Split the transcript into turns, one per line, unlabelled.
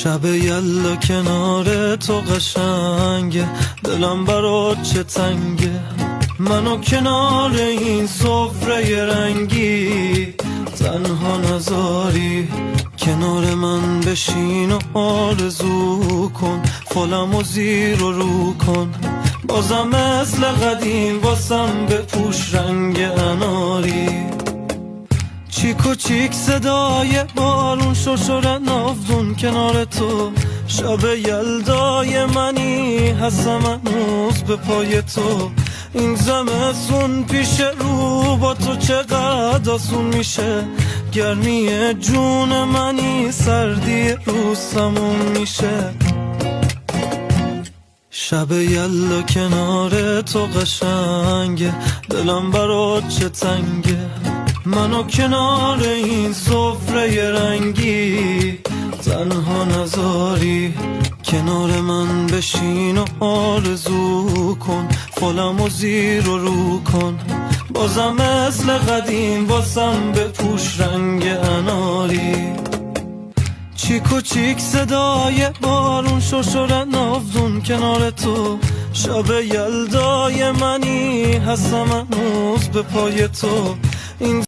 شب یلا کنار تو قشنگه، دلم برات چه تنگه. منو کنار این سفره رنگی تنها نذاری، کنار من بشین و آرزو کن، فالمو زیر و رو کن. بازم مثل قدیم واسم بپوش رنگ اناری. چیک و چیک صدای بارون، شرشر ناودون کنار تو. شب یلدای منی هستم هنوز به پای تو. این زمستون پیش رو با تو چقدر آسون میشه. گرمی جون منی سردی روز تموم میشه. شب یلا کنار تو قشنگه، دلم برات چه تنگه. منو کنار این سفره رنگی تنها نذاری، کنار من بشین و آرزو کن، فالمو زیر و رو کن. بازم مثل قدیم واسم بپوش رنگ اناری. چیک و چیک صدای بارون، شرشر ناودون کنار تو. شب یلدای منی هستم هنوز به پای تو. این